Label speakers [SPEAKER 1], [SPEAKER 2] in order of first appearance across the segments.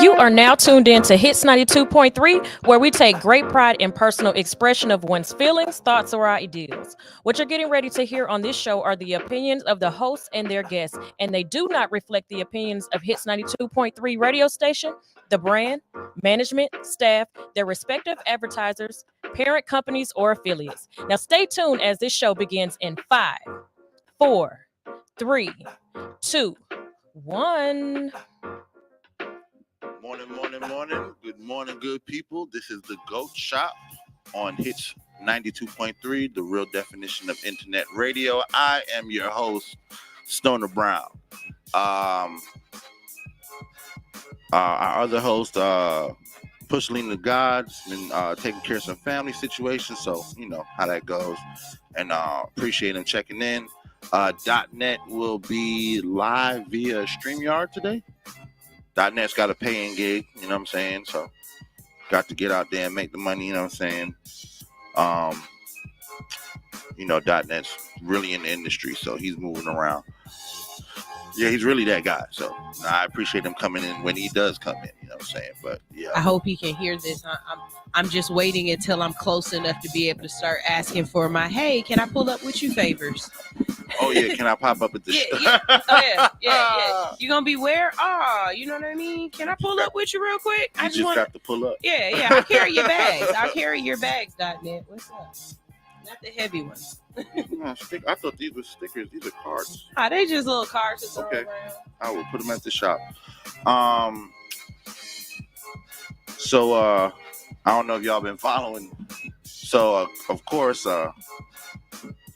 [SPEAKER 1] You are now tuned in to Hits 92.3, where we take great pride in personal expression of one's feelings, thoughts, or ideals. What you're getting ready to hear on this show are the opinions of the hosts and their guests, and they do not reflect the opinions of Hits 92.3 radio station, the brand, management, staff, their respective advertisers, parent companies, or affiliates. Now stay tuned as this show begins in 5, 4, 3, 2, 1.
[SPEAKER 2] Morning. Good morning, good people. This is the GOAT Shop on Hits 92.3, the real definition of internet radio. I am your host, Stoner Brown. Our other host, Pushalini Da God, been taking care of some family situations, so you know how that goes. And appreciate him checking in. .net will be live via StreamYard today. .net's got a paying gig, you know what I'm saying? So got to get out there and make the money, you know what I'm saying? You know, .net's really in the industry, so he's moving around. Yeah, he's really that guy. So I appreciate him coming in when he does come in, you know what I'm saying? But yeah.
[SPEAKER 3] I hope he can hear this. I'm just waiting until I'm close enough to be able to start asking for my, hey, can I pull up with you favors?
[SPEAKER 2] Oh yeah, can I pop up at the
[SPEAKER 3] yeah. Oh yeah. You gonna be where? You know what I mean? Can I pull up with you real quick?
[SPEAKER 2] I just got to pull up.
[SPEAKER 3] Yeah. I'll carry your bags. .net. What's up? Not the heavy ones.
[SPEAKER 2] No, I thought these were stickers. These are cards.
[SPEAKER 3] They just little cards to throw around.
[SPEAKER 2] I will put them at the shop. So I don't know if y'all been following. So of course,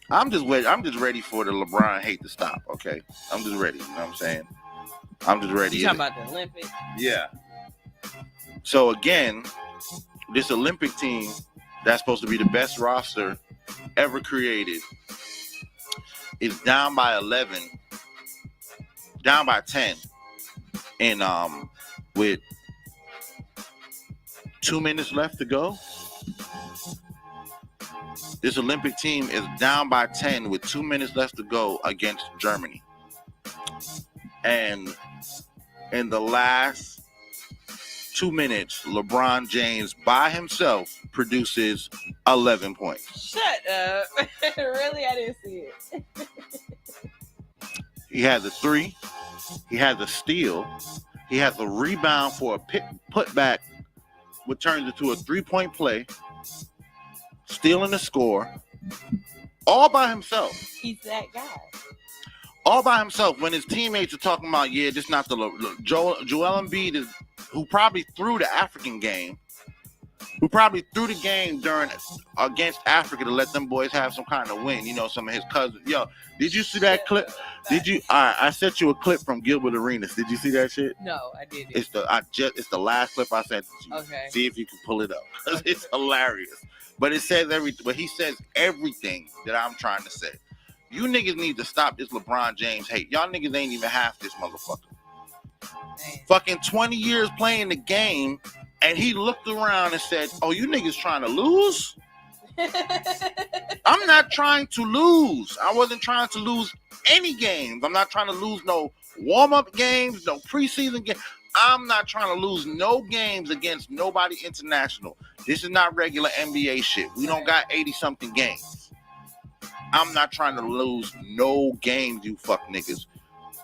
[SPEAKER 2] I'm just ready for the LeBron hate to stop. Okay, I'm just ready. You know what I'm saying? I'm just ready.
[SPEAKER 3] You talking about the Olympics?
[SPEAKER 2] Yeah. So again, this Olympic team that's supposed to be the best roster ever created is down by 11, down by 10, and with 2 minutes left to go. This Olympic team is down by 10 with 2 minutes left to go against Germany. And in the last 2 minutes, LeBron James by himself produces 11 points.
[SPEAKER 3] Shut up. Really? I didn't see it.
[SPEAKER 2] He has a 3. He has a steal. He has a rebound for a putback, which turns into a 3-point play. Stealing the score. All by himself.
[SPEAKER 3] He's that guy.
[SPEAKER 2] All by himself. When his teammates are talking about, yeah, this not the Joel Embiid is, who probably threw the African game, who probably threw the game against Africa to let them boys have some kind of win. You know, some of his cousins. Yo, did you see that clip? Did you? All right, I sent you a clip from Gilbert Arenas. Did you see that shit?
[SPEAKER 3] No, I didn't.
[SPEAKER 2] It's the last clip I sent to you.
[SPEAKER 3] Okay.
[SPEAKER 2] See if you can pull it up, because it's hilarious. But it says everything. But he says everything that I'm trying to say. You niggas need to stop this LeBron James hate. Y'all niggas ain't even half this motherfucker. Man. Fucking 20 years playing the game, and he looked around and said, "Oh, you niggas trying to lose?" I'm not trying to lose. I wasn't trying to lose any games. I'm not trying to lose no warm-up games, no preseason games. I'm not trying to lose no games against nobody international. This is not regular NBA shit. We don't got 80-something games. I'm not trying to lose no games, you fuck niggas.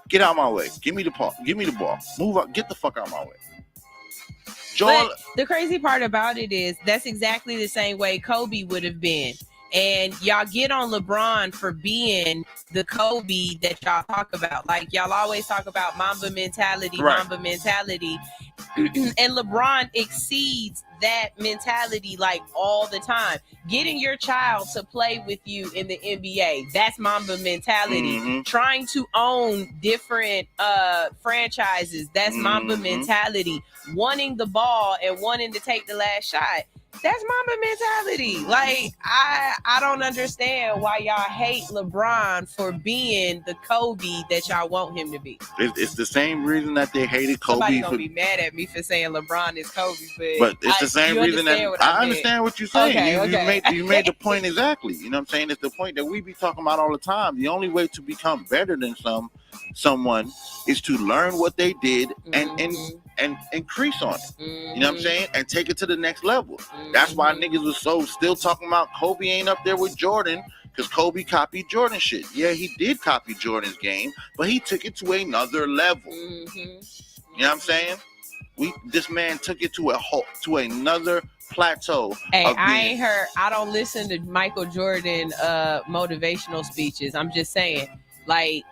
[SPEAKER 2] Get out my way. Give me the ball. Move up. Get the fuck out my way. Joel.
[SPEAKER 3] But the crazy part about it is that's exactly the same way Kobe would have been. And y'all get on LeBron for being the Kobe that y'all talk about. Like, y'all always talk about Mamba mentality,
[SPEAKER 2] right.
[SPEAKER 3] Mamba mentality. And LeBron exceeds that mentality like all the time. Getting your child to play with you in the NBA, that's Mamba mentality.
[SPEAKER 2] Mm-hmm.
[SPEAKER 3] Trying to own different franchises, that's Mamba mentality. Wanting the ball and wanting to take the last shot. That's Mamba mentality. Like I don't understand why y'all hate LeBron for being the Kobe that y'all want him to be.
[SPEAKER 2] It's the same reason that they hated
[SPEAKER 3] Somebody
[SPEAKER 2] Kobe
[SPEAKER 3] gonna
[SPEAKER 2] for.
[SPEAKER 3] be mad at me for saying LeBron is Kobe,
[SPEAKER 2] But it's the same
[SPEAKER 3] you
[SPEAKER 2] reason that
[SPEAKER 3] understand what
[SPEAKER 2] I
[SPEAKER 3] meant.
[SPEAKER 2] understand what you're saying.
[SPEAKER 3] Okay,
[SPEAKER 2] you
[SPEAKER 3] okay.
[SPEAKER 2] made the point exactly. You know what I'm saying? It's the point that we be talking about all the time. The only way to become better than someone is to learn what they did and increase on it. You know what I'm saying? And take it to the next level. That's why niggas was so still talking about Kobe ain't up there with Jordan, because Kobe copied Jordan shit. Yeah, he did copy Jordan's game, but he took it to another level. You know what I'm saying? This man took it to another plateau.
[SPEAKER 3] Hey, I don't listen to Michael Jordan motivational speeches. I'm just saying, like,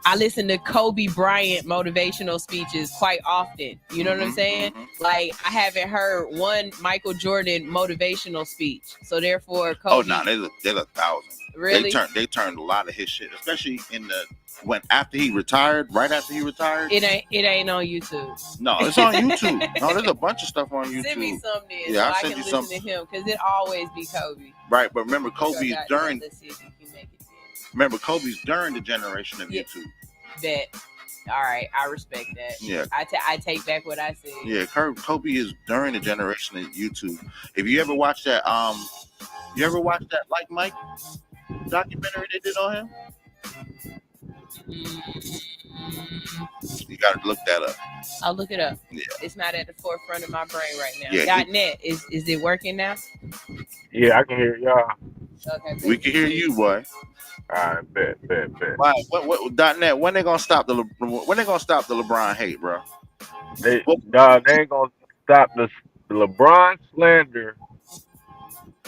[SPEAKER 3] I listen to Kobe Bryant motivational speeches quite often. You know what I'm saying? Like, I haven't heard one Michael Jordan motivational speech. So therefore, Kobe.
[SPEAKER 2] Oh no, there's a thousand.
[SPEAKER 3] Really?
[SPEAKER 2] They turned a lot of his shit, especially right after he retired.
[SPEAKER 3] It ain't on YouTube.
[SPEAKER 2] No, it's on YouTube. No, there's a bunch of stuff on YouTube.
[SPEAKER 3] Send me some then,
[SPEAKER 2] yeah,
[SPEAKER 3] so I can listen to him, because it always be Kobe.
[SPEAKER 2] Right, but remember Kobe's during.
[SPEAKER 3] Let's see if you can make it.
[SPEAKER 2] Remember Kobe's during the generation of YouTube.
[SPEAKER 3] Bet. All right, I respect that.
[SPEAKER 2] Yeah,
[SPEAKER 3] I take back what I said.
[SPEAKER 2] Yeah, Kobe is during the generation of YouTube. If you ever watch that, Like Mike documentary they did on him? You gotta look that up.
[SPEAKER 3] I'll look it up.
[SPEAKER 2] Yeah,
[SPEAKER 3] it's not at the forefront of my brain right now.
[SPEAKER 2] Yeah,
[SPEAKER 3] .net is it working now?
[SPEAKER 4] Yeah, I can hear y'all.
[SPEAKER 3] Okay,
[SPEAKER 2] we can hear you, boy.
[SPEAKER 4] All right, bet.
[SPEAKER 2] Wow, what .net? When they gonna stop the LeBron hate, bro?
[SPEAKER 4] They ain't gonna stop the LeBron slander.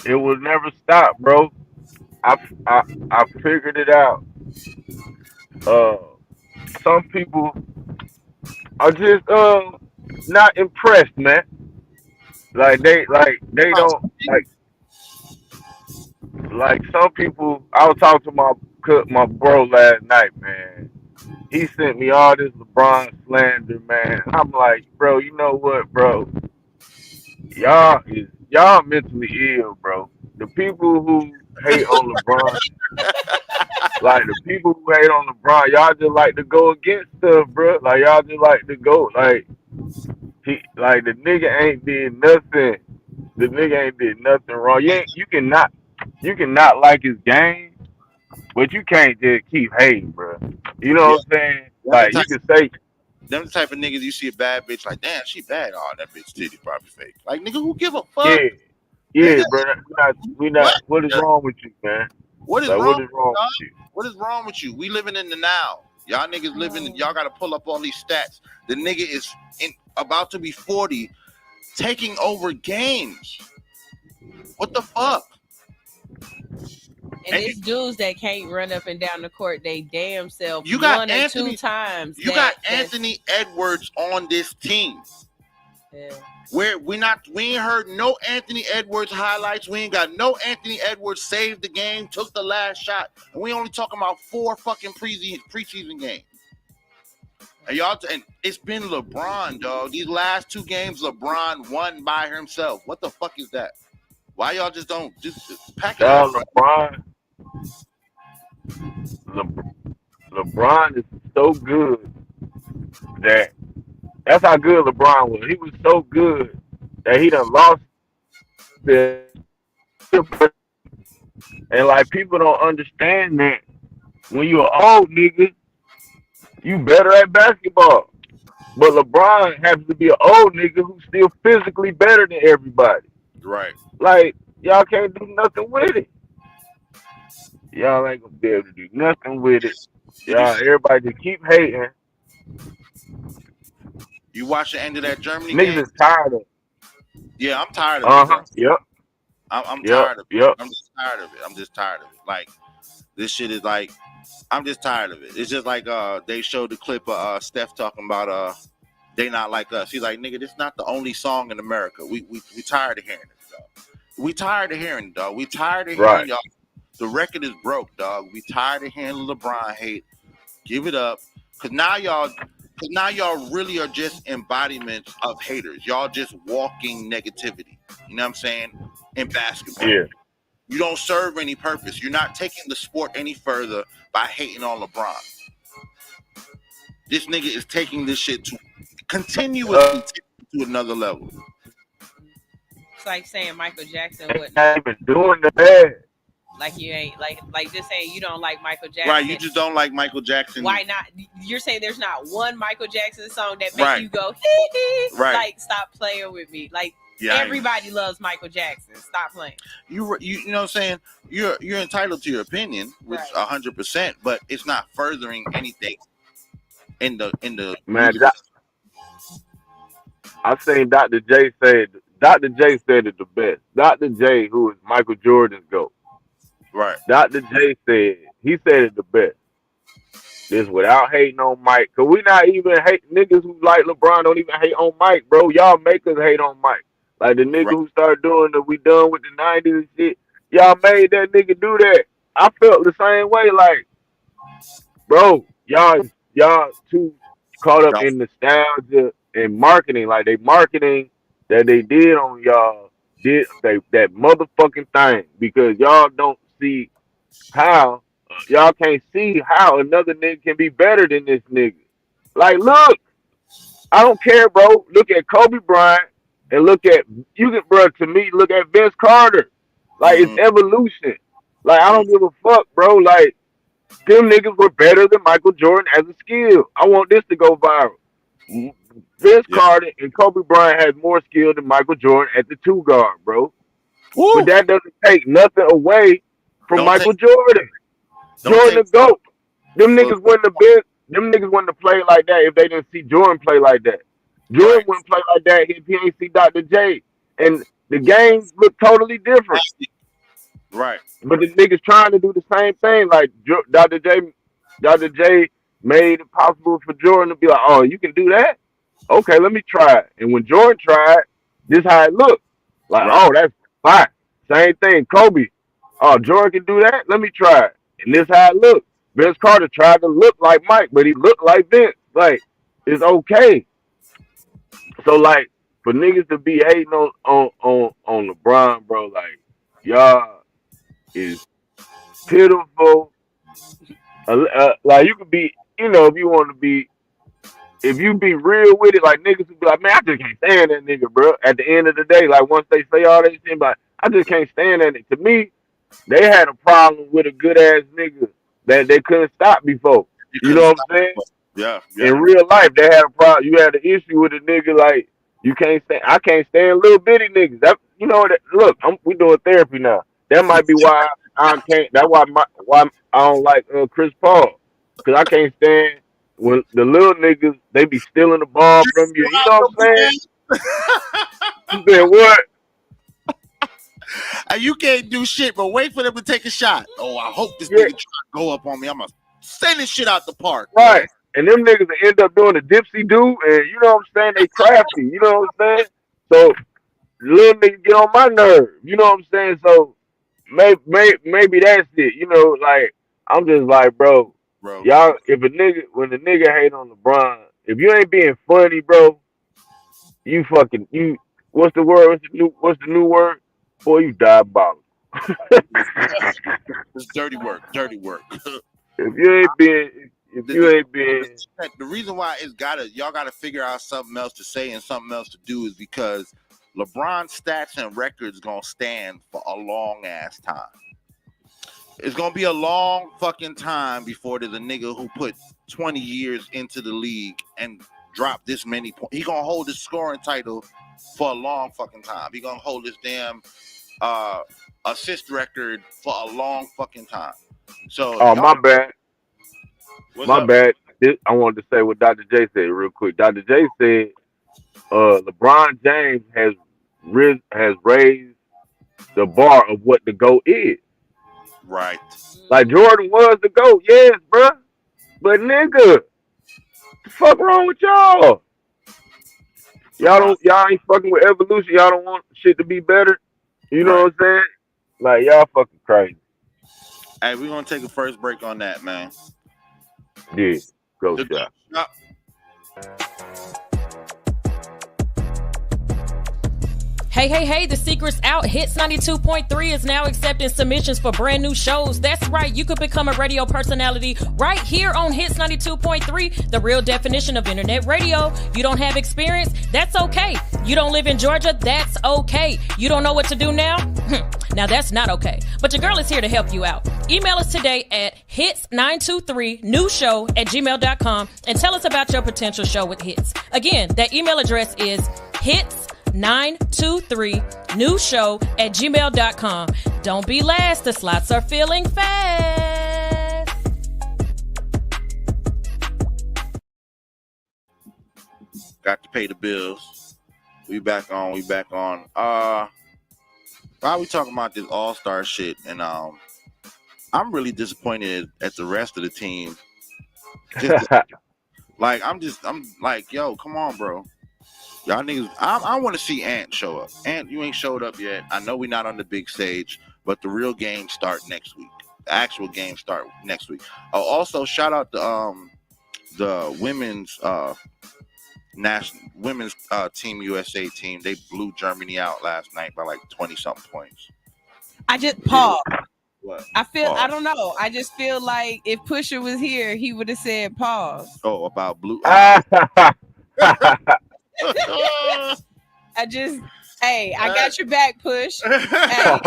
[SPEAKER 4] It will never stop, bro. I figured it out. Some people are just not impressed, man. Like they don't like some people. I was talking to my bro last night, man. He sent me all this LeBron slander, man. I'm like, bro, you know what, bro? Y'all mentally ill, bro. The people who hate on LeBron, like the people who hate on LeBron, y'all just like to go against stuff, bro. Like y'all just like to go, like the nigga ain't did nothing. The nigga ain't did nothing wrong. You cannot like his game, but you can't just keep hating, bro. You know what I'm saying? Like you can say.
[SPEAKER 2] Them the type of niggas you see a bad bitch like, damn, she bad. Oh, that bitch titty probably fake. Like, nigga, who give a fuck?
[SPEAKER 4] Yeah, bro. We not. What is wrong with you, man?
[SPEAKER 2] What is wrong with you? What is wrong with you? We living in the now. Y'all niggas living. Y'all got to pull up all these stats. The nigga is about to be 40, taking over games. What the fuck?
[SPEAKER 3] And it's dudes that can't run up and down the court they damn self
[SPEAKER 2] you got
[SPEAKER 3] one
[SPEAKER 2] Anthony,
[SPEAKER 3] or two times.
[SPEAKER 2] You got Anthony Edwards on this team.
[SPEAKER 3] Yeah.
[SPEAKER 2] Where we ain't heard no Anthony Edwards highlights. We ain't got no Anthony Edwards saved the game, took the last shot, and we only talking about 4 fucking preseason games. And it's been LeBron, dog. These last 2 games, LeBron won by himself. What the fuck is that? Why y'all just don't just pack it up?
[SPEAKER 4] LeBron is so good that's how good LeBron was. He was so good that he done lost the and like people don't understand that when you're an old nigga, you better at basketball. But LeBron happens to be an old nigga who's still physically better than everybody.
[SPEAKER 2] Right.
[SPEAKER 4] Like, y'all can't do nothing with it. Y'all ain't gonna be able to do nothing with it. Y'all, everybody just keep hating.
[SPEAKER 2] You watch the end of that Germany
[SPEAKER 4] game? Niggas is tired of it.
[SPEAKER 2] Yeah, I'm tired of it. Bro.
[SPEAKER 4] Yep.
[SPEAKER 2] I'm tired of it.
[SPEAKER 4] Yep.
[SPEAKER 2] I'm just tired of it. Like, this shit is like, I'm just tired of it. It's just like they showed the clip of Steph talking about they not like us. He's like, nigga, this is not the only song in America. We tired of hearing it, dog. We tired of hearing it, dog. We tired of hearing y'all. The record is broke, dog. We tired of hearing LeBron hate. Give it up. Cause now y'all really are just embodiments of haters. Y'all just walking negativity. You know what I'm saying? In basketball.
[SPEAKER 4] Yeah.
[SPEAKER 2] You don't serve any purpose. You're not taking the sport any further by hating on LeBron. This nigga is taking this shit to continuously take it to another level.
[SPEAKER 3] It's like saying Michael Jackson
[SPEAKER 4] They
[SPEAKER 3] wouldn't.
[SPEAKER 4] not even doing the bad.
[SPEAKER 3] Like you ain't like just saying you don't like Michael Jackson.
[SPEAKER 2] Right, you just don't like Michael Jackson.
[SPEAKER 3] Why not? You're saying there's not one Michael Jackson song that makes
[SPEAKER 2] Right.
[SPEAKER 3] you go hee hee.
[SPEAKER 2] Right.
[SPEAKER 3] Like stop playing with me. Like
[SPEAKER 2] Yeah,
[SPEAKER 3] everybody loves Michael Jackson. Stop playing.
[SPEAKER 2] You know what I'm saying? You're entitled to your opinion, which
[SPEAKER 3] Right.
[SPEAKER 2] 100%, but it's not furthering anything in the
[SPEAKER 4] Man, I seen Dr. J said it the best. Dr. J, who is Michael Jordan's GOAT.
[SPEAKER 2] right.
[SPEAKER 4] Dr. J said it the best. This without hating on Mike. Cause we not even hate niggas who like LeBron don't even hate on Mike, bro. Y'all make us hate on Mike. Like the nigga
[SPEAKER 2] Right.
[SPEAKER 4] who started doing the we done with the 90s and shit. Y'all made that nigga do that. I felt the same way. Like, bro, y'all too caught up in nostalgia and marketing. Like they marketing that they did on y'all did that motherfucking thing because y'all don't see how y'all can't see how another nigga can be better than this nigga. Like, look, I don't care, bro. Look at Kobe Bryant and look at bro. To me, look at Vince Carter. Like it's evolution. Like I don't give a fuck, bro. Like them niggas were better than Michael Jordan as a skill. I want this to go viral. Vince Carter and Kobe Bryant had more skill than Michael Jordan at the 2 guard, bro.
[SPEAKER 2] Woo.
[SPEAKER 4] But that doesn't take nothing away from Michael Jordan. Jordan the GOAT. Them niggas wouldn't have been. Them niggas wouldn't have played like that if they didn't see Jordan play like that. Jordan wouldn't play like that if he ain't see Dr. J. And the games look totally different.
[SPEAKER 2] Right.
[SPEAKER 4] But the niggas trying to do the same thing. Like Dr. J made it possible for Jordan to be like, oh, you can do that? Okay, let me try it. And when Jordan tried, this how it looked. Like, oh, that's fine. Same thing. Kobe. Oh, Jordan can do that? Let me try it. And this how it looked. Vince Carter tried to look like Mike, but he looked like Vince. Like, it's okay. So, like, for niggas to be hating on LeBron, bro, like, y'all is pitiful. Like, you could be, if you want to be, if you be real with it, like, niggas would be like, man, I just can't stand that nigga, bro. At the end of the day, like, once they say all that shit, like, I just can't stand that nigga. To me, they had a problem with a good ass nigga that they couldn't stop before. You know what I'm saying?
[SPEAKER 2] Yeah.
[SPEAKER 4] In real life, they had a problem. You had an issue with a nigga like you can't stand. I can't stand little bitty niggas. That look, we doing therapy now. That might be why I can't. That's why I don't like Chris Paul, because I can't stand when the little niggas they be stealing the ball from you. You know what I'm saying? You said what?
[SPEAKER 2] And you can't do shit but wait for them to take a shot. Oh, I hope this nigga try to go up on me. I'm gonna send this shit out the park.
[SPEAKER 4] Right. And them niggas end up doing the dipsy do, and you know what I'm saying? They crafty. You know what I'm saying? So little niggas get on my nerve. You know what I'm saying? So maybe that's it. You know, like I'm just like, bro, y'all. When the nigga hate on LeBron, if you ain't being funny, bro, you. What's the word? What's the new word? Boy, you diabolical.
[SPEAKER 2] It's dirty work.
[SPEAKER 4] If you ain't being,
[SPEAKER 2] the reason why y'all gotta figure out something else to say and something else to do is because LeBron's stats and records gonna stand for a long ass time. It's gonna be a long fucking time before there's a nigga who put 20 years into the league and dropped this many points. He gonna hold his scoring title for a long fucking time. He gonna hold his damn assist record for a long fucking time. So
[SPEAKER 4] my bad.
[SPEAKER 2] My
[SPEAKER 4] bad. I wanted to say what Dr. J said real quick. Dr. J said LeBron James has raised the bar of what the GOAT is.
[SPEAKER 2] Right.
[SPEAKER 4] Like Jordan was the GOAT, yes, bro. But nigga, the fuck wrong with y'all? Y'all ain't fucking with evolution. Y'all don't want shit to be better. You know what I'm saying? Like y'all fucking crazy.
[SPEAKER 2] Hey, we're gonna take a first break on that, man.
[SPEAKER 4] Yeah, GOAT Shop.
[SPEAKER 1] Hey, the secret's out. Hits 92.3 is now accepting submissions for brand new shows. That's right, you could become a radio personality right here on Hits 92.3, the real definition of internet radio. You don't have experience? That's okay. You don't live in Georgia? That's okay. You don't know what to do now? Now that's not okay. But your girl is here to help you out. Email us today at hits923newshow@gmail.com and tell us about your potential show with Hits. Again, that email address is hits923newshow@gmail.com. Don't be last. The slots are filling fast.
[SPEAKER 2] Got to pay the bills. We back on. Why we talking about this all-star shit? And I'm really disappointed at the rest of the team. I'm like, yo, come on, bro. Y'all niggas, I want to see Ant show up. Ant, you ain't showed up yet. I know we're not on the big stage, but the real games start next week. The actual games start next week. Oh, also, shout out to the women's Team USA team. They blew Germany out last night by like 20-something points.
[SPEAKER 3] I just pause.
[SPEAKER 2] What?
[SPEAKER 3] I don't know. I just feel like if Pusha was here, he would have said pause.
[SPEAKER 2] Oh, about blue.
[SPEAKER 3] I got your back, Push. Hey,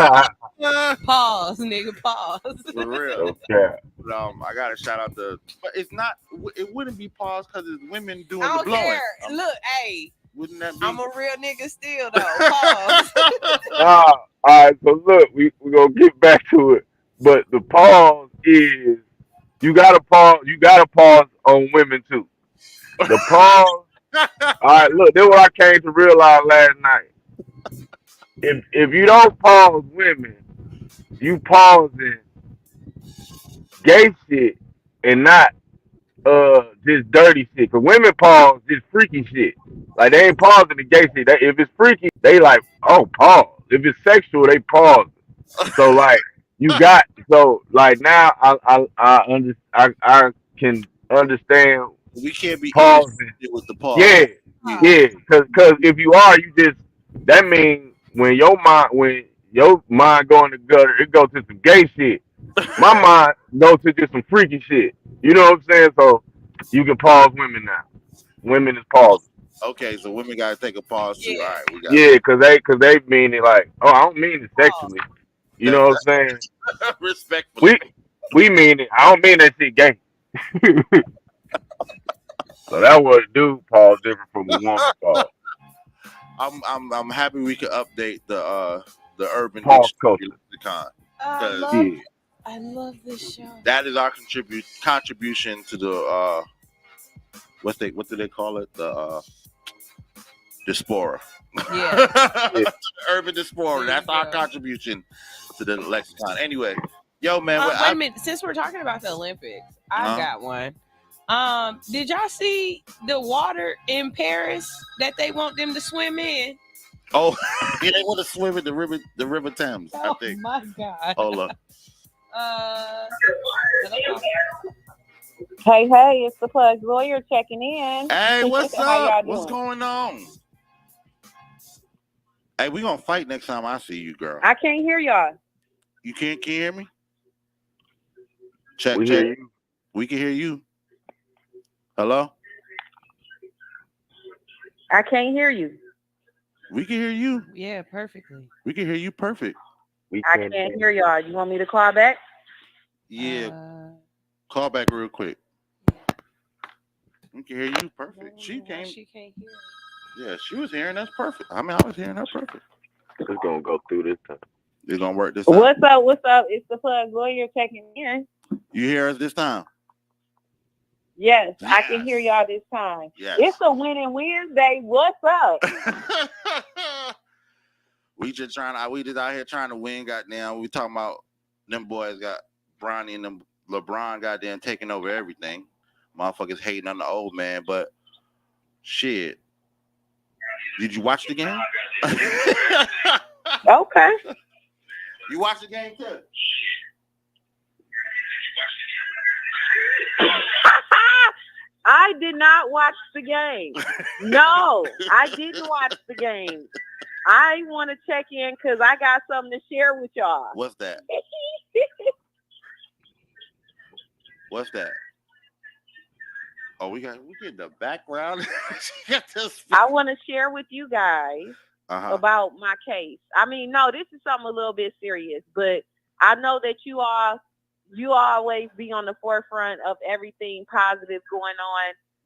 [SPEAKER 3] pause, nigga, pause.
[SPEAKER 2] For real.
[SPEAKER 4] Okay.
[SPEAKER 2] But, I gotta shout out but it's not. It wouldn't be pause because it's women doing
[SPEAKER 3] I
[SPEAKER 2] the
[SPEAKER 3] don't
[SPEAKER 2] blowing.
[SPEAKER 3] care. Look, hey,
[SPEAKER 2] Wouldn't that be?
[SPEAKER 3] I'm a real nigga still though. Pause.
[SPEAKER 4] All right, so look, we're gonna get back to it. But the pause is you gotta pause on women too. The pause. All right, look, this is what I came to realize last night. If you don't pause women, you pausing gay shit and not just dirty shit. Cause women pause just freaky shit. Like they ain't pausing the gay shit. If it's freaky, they like, oh, pause. If it's sexual, they pause. So like now I can understand.
[SPEAKER 2] We can't be
[SPEAKER 4] pausing
[SPEAKER 2] with the pause.
[SPEAKER 4] Yeah. Cause if you are, that means when your mind go in the gutter, it goes to some gay shit. My mind goes to just some freaky shit. You know what I'm saying? So you can pause women now. Women is pausing.
[SPEAKER 2] Okay, so women gotta take a pause too. All right, we got.
[SPEAKER 4] Yeah, cause they mean it like, oh, I don't mean it sexually. You know what I'm saying?
[SPEAKER 2] Respectfully.
[SPEAKER 4] We mean it. I don't mean that shit gay. So that was a dude pause different from a woman pause.
[SPEAKER 2] I'm happy we could update the urban
[SPEAKER 4] pause culture.
[SPEAKER 2] lexicon.
[SPEAKER 3] I love this show.
[SPEAKER 2] That is our contribution to the what do they call it? The diaspora.
[SPEAKER 3] Yeah.
[SPEAKER 2] Urban diaspora. That's our contribution to the lexicon. Anyway, yo man,
[SPEAKER 3] wait a minute. Since we're talking about the Olympics, I got one. Did y'all see the water in Paris that they want them to swim in?
[SPEAKER 2] Oh, yeah, they want to swim in the river Thames. I think.
[SPEAKER 3] Oh my God.
[SPEAKER 2] Hold up.
[SPEAKER 5] Hey, it's the Plug Lawyer checking in.
[SPEAKER 2] Hey, what's up? What's going on? Hey, we gonna fight next time I see you, girl.
[SPEAKER 5] I can't hear y'all.
[SPEAKER 2] You can't hear me? Check.
[SPEAKER 4] Hear you.
[SPEAKER 2] We can hear you. Hello?
[SPEAKER 5] I can't hear you.
[SPEAKER 2] We can hear you.
[SPEAKER 3] Yeah, perfectly.
[SPEAKER 2] We can hear you perfect.
[SPEAKER 5] I can't hear y'all. You want me to call back?
[SPEAKER 2] Yeah. Call back real quick. We can hear you perfect. She can't hear. Yeah, she was hearing us perfect. I was hearing her perfect.
[SPEAKER 4] It's gonna go through this time.
[SPEAKER 2] It's gonna work this time.
[SPEAKER 5] What's up? It's the Plug Lawyer checking in.
[SPEAKER 2] You hear us this time?
[SPEAKER 5] Yes, I can hear y'all this time.
[SPEAKER 2] Yes.
[SPEAKER 5] It's a winning Wednesday. What's up?
[SPEAKER 2] we just out here trying to win. Goddamn, we talking about them boys got Bronny and them LeBron goddamn taking over everything. Motherfuckers hating on the old man, but shit. Did you watch the game?
[SPEAKER 5] Okay.
[SPEAKER 2] You watched the game too?
[SPEAKER 5] I did not watch the game. No, I didn't watch the game. I want to check in because I got something to share with y'all.
[SPEAKER 2] What's that? What's that? Oh, we get the background.
[SPEAKER 5] I want to share with you guys about my case. I mean, no, this is something a little bit serious, but I know that you always be on the forefront of everything positive going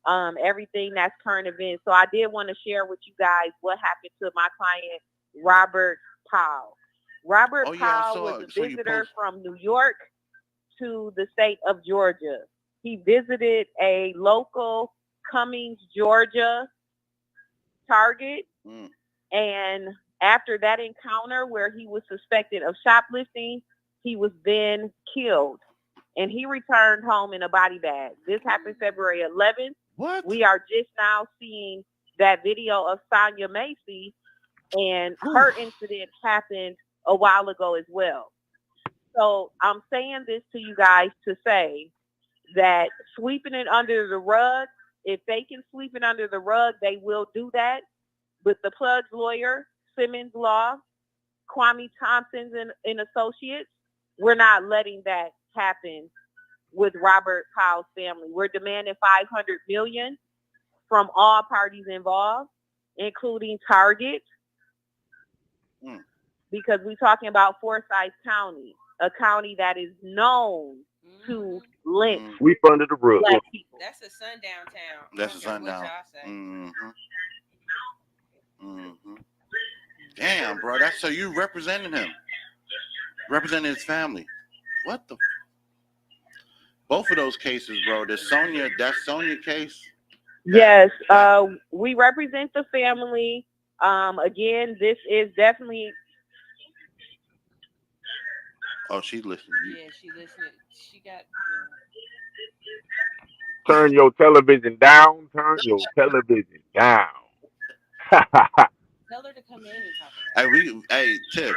[SPEAKER 5] on, everything that's current events. So I did want to share with you guys what happened to my client, Robert Powell. Robert Powell was a visitor from New York to the state of Georgia. He visited a local Cummings, Georgia Target. And after that encounter where he was suspected of shoplifting, he was then killed. And he returned home in a body bag. This happened February 11th.
[SPEAKER 2] What?
[SPEAKER 5] We are just now seeing that video of Sonia Macy, and her incident happened a while ago as well. So I'm saying this to you guys to say that sweeping it under the rug, if they can sweep it under the rug, they will do that. With the Plug's lawyer, Simmons Law, Kwame Thompson and Associates, we're not letting that happen with Robert Powell's family. We're demanding $500 million from all parties involved, including Target, because we're talking about Forsyth County, a county that is known to lynch
[SPEAKER 4] sweep under the rug.
[SPEAKER 5] Black people.
[SPEAKER 3] That's a sundown town.
[SPEAKER 2] That's a sundown. Damn, bro. That's so you representing him, representing his family. What the? Both of those cases, bro. That Sonia case.
[SPEAKER 5] Yes, we represent the family. Again, this is definitely.
[SPEAKER 2] Oh, she's listening.
[SPEAKER 3] Yeah, she listening. She got.
[SPEAKER 4] Turn your television down. Turn your television down.
[SPEAKER 3] Tell her to come in and talk.
[SPEAKER 2] Hey, Tiff,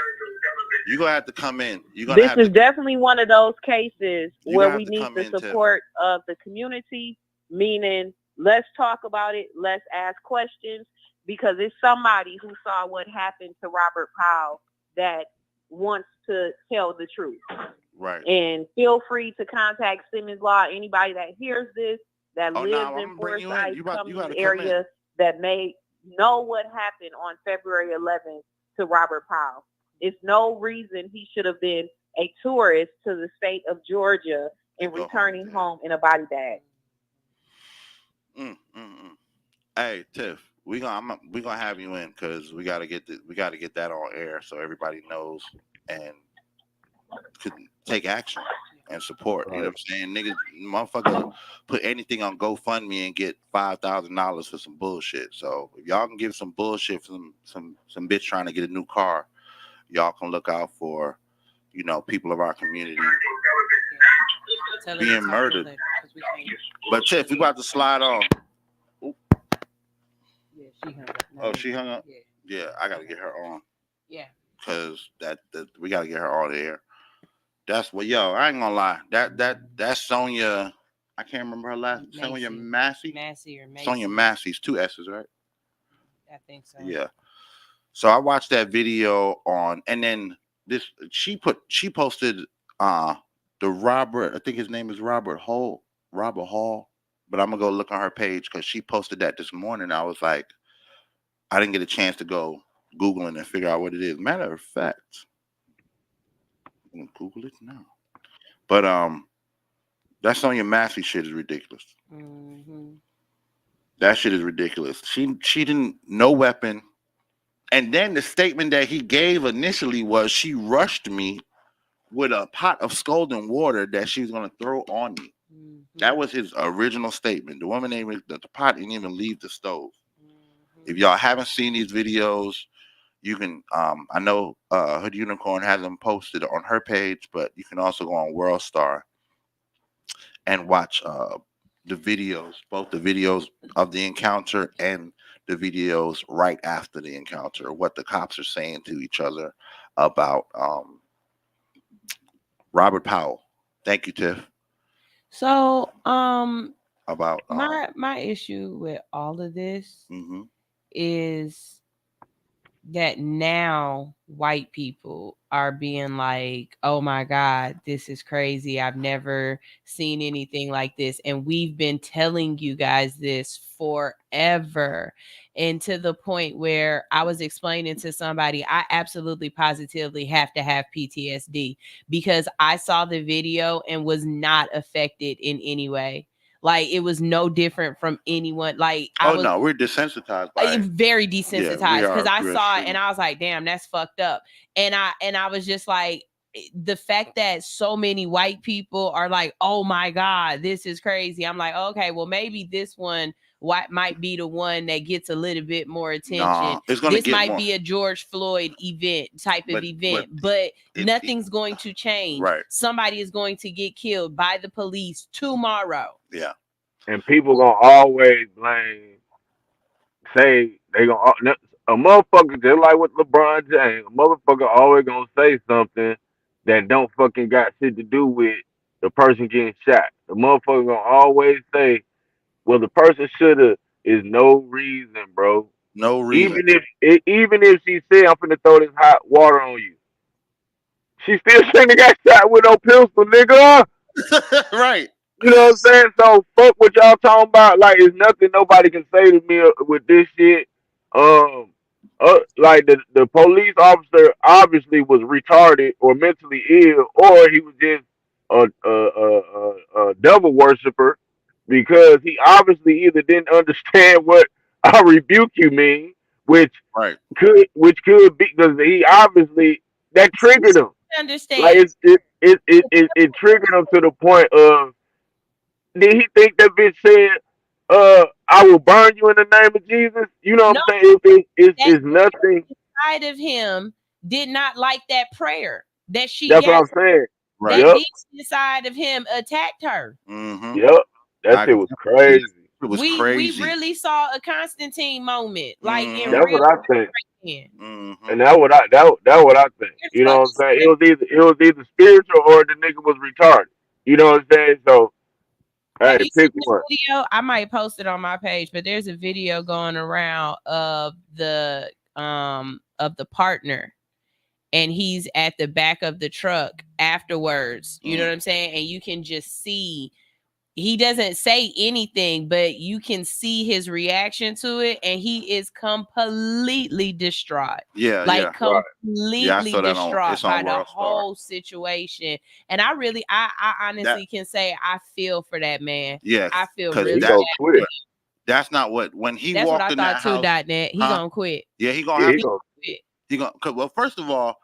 [SPEAKER 2] you're gonna have to come in.
[SPEAKER 5] This is definitely one of those cases where we need the support of the community, meaning let's talk about it, let's ask questions, because it's somebody who saw what happened to Robert Powell that wants to tell the truth.
[SPEAKER 2] Right.
[SPEAKER 5] And feel free to contact Simmons Law, anybody that hears this, that lives in Forsyth Cummings area, that may know what happened on February 11th to Robert Powell. It's no reason he should have been a tourist to the state of Georgia and returning home in a body bag.
[SPEAKER 2] Hey, Tiff, we gonna have you in because we gotta get that on air so everybody knows and could take action and support. You know what I'm saying? Niggas, motherfucker, put anything on GoFundMe and get $5,000 for some bullshit. So if y'all can give some bullshit from some bitch trying to get a new car, y'all can look out for, people of our community being murdered. But Tiff, we about to slide on. Ooh.
[SPEAKER 3] Yeah, she hung up.
[SPEAKER 2] Oh, she hung up? Yeah, I gotta get her on. Yeah. Cause that we gotta get her on the air. That's what, I ain't gonna lie. That's Sonia. I can't remember her last. Sonia Massey. Sonia Massey's 2 S's, right?
[SPEAKER 3] I think so.
[SPEAKER 2] Yeah. So I watched that video and then she posted the Robert. I think his name is Robert Hall. But I'm gonna go look on her page because she posted that this morning. I was like, I didn't get a chance to go Googling and figure out what it is. Matter of fact, I'm gonna Google it now. But that Sonia Massey shit is ridiculous. That shit is ridiculous. She didn't, no weapon. And then the statement that he gave initially was she rushed me with a pot of scalding water that she was gonna throw on me. That was his original statement. The woman the pot didn't even leave the stove. If y'all haven't seen these videos, you can, I know Hood Unicorn has them posted on her page, but you can also go on World Star and watch the videos, both the videos of the encounter and the videos right after the encounter, what the cops are saying to each other about Robert Powell. Thank you, Tiff.
[SPEAKER 3] So,
[SPEAKER 2] about
[SPEAKER 3] my issue with all of this is that now white people are being like, oh my God, this is crazy. I've never seen anything like this. And we've been telling you guys this forever. And to the point where I was explaining to somebody, I absolutely positively have to have PTSD because I saw the video and was not affected in any way. Like it was no different from anyone. Like I was,
[SPEAKER 2] no, we're desensitized by it.
[SPEAKER 3] very
[SPEAKER 2] Yeah, we
[SPEAKER 3] desensitized because
[SPEAKER 2] are.
[SPEAKER 3] I
[SPEAKER 2] We're
[SPEAKER 3] saw it
[SPEAKER 2] extremely.
[SPEAKER 3] and I was like, damn, that's fucked up. And I was just like, the fact that so many white people are like, oh my God, this is crazy. I'm like, okay, well, maybe this one might be the one that gets a little bit more attention.
[SPEAKER 2] Nah, it's gonna
[SPEAKER 3] This
[SPEAKER 2] get
[SPEAKER 3] might
[SPEAKER 2] more.
[SPEAKER 3] be a George Floyd event type of event, but nothing's going to change.
[SPEAKER 2] Right.
[SPEAKER 3] Somebody is going to get killed by the police tomorrow.
[SPEAKER 2] Yeah.
[SPEAKER 4] And people gonna always say they gonna a motherfucker just like with LeBron James. A motherfucker always gonna say something that don't fucking got shit to do with the person getting shot. The motherfucker gonna always say, "Well, the person shoulda." Is no reason, bro.
[SPEAKER 2] No reason.
[SPEAKER 4] Even if she said, "I'm finna throw this hot water on you," she still shouldn't have got shot with no pistol, nigga.
[SPEAKER 2] Right.
[SPEAKER 4] You know what I'm saying? So fuck what y'all talking about. Like, it's nothing nobody can say to me with this shit. Like the police officer obviously was retarded or mentally ill, or he was just a devil worshiper because he obviously either didn't understand what "I rebuke you" mean, which
[SPEAKER 2] Right.
[SPEAKER 4] could be because he obviously that triggered him. Like
[SPEAKER 3] Understand?
[SPEAKER 4] it triggered him to the point of did he think that bitch said, I will burn you in the name of Jesus? You know what
[SPEAKER 3] No,
[SPEAKER 4] I'm saying?
[SPEAKER 3] that
[SPEAKER 4] It's nothing.
[SPEAKER 3] side of him did not like that prayer that she
[SPEAKER 4] That's what
[SPEAKER 3] gave.
[SPEAKER 4] I'm saying.
[SPEAKER 2] Right.
[SPEAKER 3] That
[SPEAKER 4] Yep.
[SPEAKER 3] demon side of him attacked her.
[SPEAKER 2] Mm-hmm.
[SPEAKER 4] Yep. That shit was crazy.
[SPEAKER 2] It was
[SPEAKER 3] We
[SPEAKER 2] crazy.
[SPEAKER 3] really saw a Constantine moment, like in
[SPEAKER 4] That's
[SPEAKER 3] real
[SPEAKER 4] what I think.
[SPEAKER 3] life.
[SPEAKER 2] Mm-hmm.
[SPEAKER 4] And that's what I think.
[SPEAKER 3] It's
[SPEAKER 4] You know what I'm
[SPEAKER 3] fucking
[SPEAKER 4] saying? It was either spiritual or the nigga was retarded. You know what I'm saying? So hey,
[SPEAKER 3] Have you
[SPEAKER 4] pick
[SPEAKER 3] seen the
[SPEAKER 4] one.
[SPEAKER 3] video? I might post it on my page, but there's a video going around of the partner, and he's at the back of the truck afterwards. You know what I'm saying? And you can just see he doesn't say anything, but you can see his reaction to it, and he is completely distraught.
[SPEAKER 2] Yeah,
[SPEAKER 3] Like
[SPEAKER 2] yeah.
[SPEAKER 3] completely
[SPEAKER 2] Yeah, I saw that
[SPEAKER 3] distraught by
[SPEAKER 2] on
[SPEAKER 3] the
[SPEAKER 2] World Star.
[SPEAKER 3] whole situation. And I really, I honestly can say I feel for that man.
[SPEAKER 2] Yeah,
[SPEAKER 3] I feel
[SPEAKER 2] because
[SPEAKER 3] really
[SPEAKER 4] He
[SPEAKER 3] bad.
[SPEAKER 4] gonna quit.
[SPEAKER 2] that's not what when he
[SPEAKER 3] That's what
[SPEAKER 2] walked
[SPEAKER 3] I
[SPEAKER 2] in that
[SPEAKER 3] thought too,
[SPEAKER 2] house.
[SPEAKER 3] .net. He gonna quit.
[SPEAKER 2] Yeah, he gonna
[SPEAKER 4] Yeah,
[SPEAKER 2] have
[SPEAKER 4] he
[SPEAKER 2] to.
[SPEAKER 4] gonna
[SPEAKER 3] quit.
[SPEAKER 2] He gonna. Well, first of all,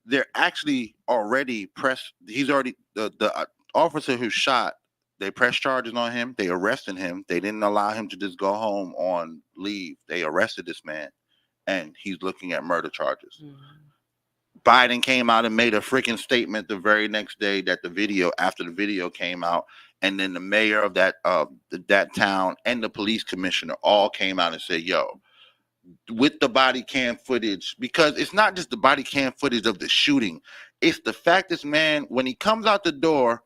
[SPEAKER 2] they're actually already pressed. He's already the officer who shot. They pressed charges on him. They arrested him. They didn't allow him to just go home on leave. They arrested this man, and he's looking at murder charges. Biden came out and made a freaking statement the very next day that after the video came out, and then the mayor of that town and the police commissioner all came out and said, "Yo, with the body cam footage, because it's not just the body cam footage of the shooting, it's the fact this man, when he comes out the door,